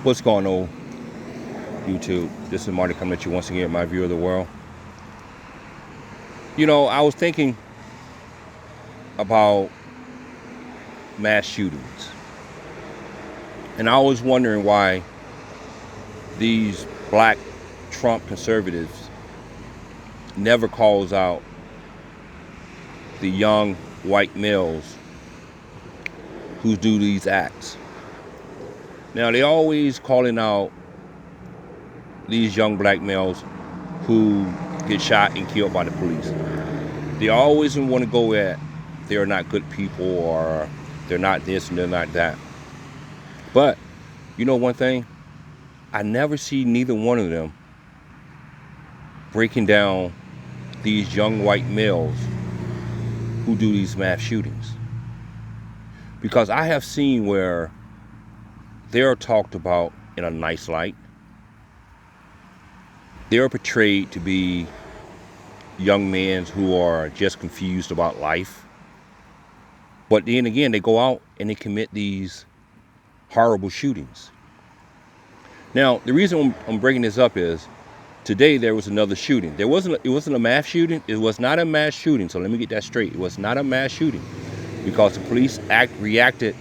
What's going on, YouTube? This is Marty coming at you once again, my view of the world. I was thinking about mass shootings, and I was wondering why these black Trump conservatives never calls out the young white males who do these acts. Now, they always calling out these young black males who get shot and killed by the police. They always want to go at they're not good people or they're not this and they're not that. But you know one thing? I never see neither one of them breaking down these young white males who do these mass shootings. Because I have seen where they're talked about in a nice light. They're portrayed to be young men who are just confused about life. But then again, they go out and they commit these horrible shootings. Now, the reason I'm bringing this up is today there was another shooting. It wasn't a mass shooting. It was not a mass shooting. So let me get that straight. It was not a mass shooting because the police reacted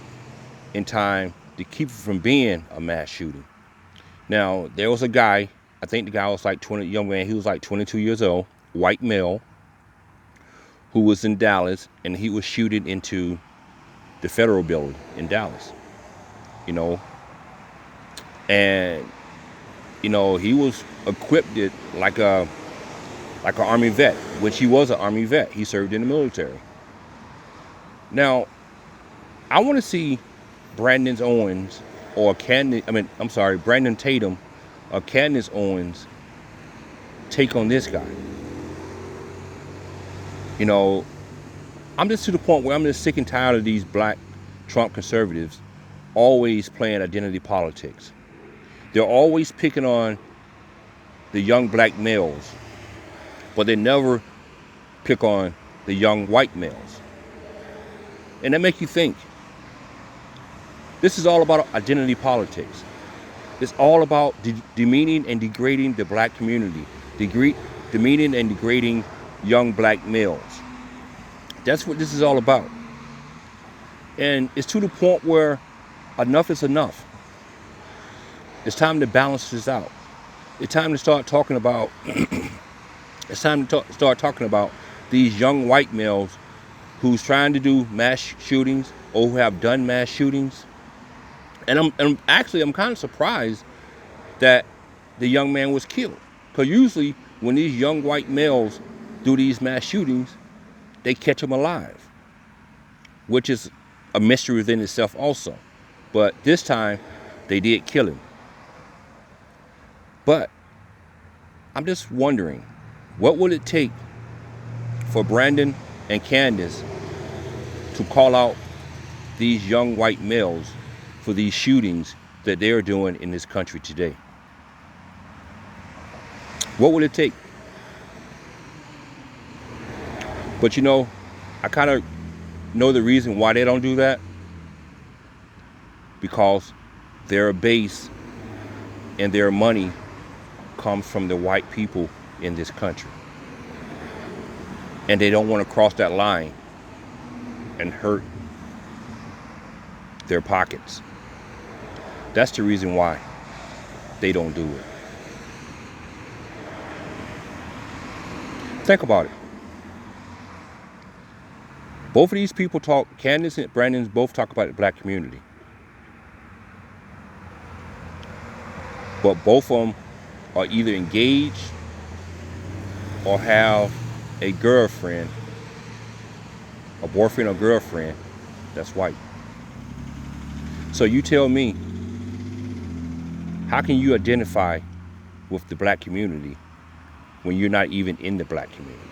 in time to keep it from being a mass shooting. Now, there was a guy, I think the guy was like 20, young man, he was like 22 years old, white male, who was in Dallas, and he was shooting into the federal building in Dallas, and he was equipped like an army vet, which he was an army vet. He served in the military. Now, I want to see Brandon Tatum or Candace Owens take on this guy. I'm just to the point where I'm just sick and tired of these black Trump conservatives always playing identity politics. They're always picking on the young black males, but they never pick on the young white males. And that makes you think. This is all about identity politics. It's all about demeaning and degrading the black community, demeaning and degrading young black males. That's what this is all about. And it's to the point where enough is enough. It's time to balance this out. It's time to start talking about start talking about these young white males who's trying to do mass shootings or who have done mass shootings. And I'm kind of surprised that the young man was killed. Because usually when these young white males do these mass shootings, they catch them alive, which is a mystery within itself also. But this time, they did kill him. But I'm just wondering, what will it take for Brandon and Candace to call out these young white males for these shootings that they're doing in this country today? What will it take? But I kind of know the reason why they don't do that. Because their base and their money comes from the white people in this country. And they don't want to cross that line and hurt their pockets. That's the reason why they don't do it. Think about it. Both of these people Candace and Brandon both talk about the black community. But both of them are either engaged or have a girlfriend, a boyfriend or girlfriend that's white. So you tell me, how can you identify with the black community when you're not even in the black community?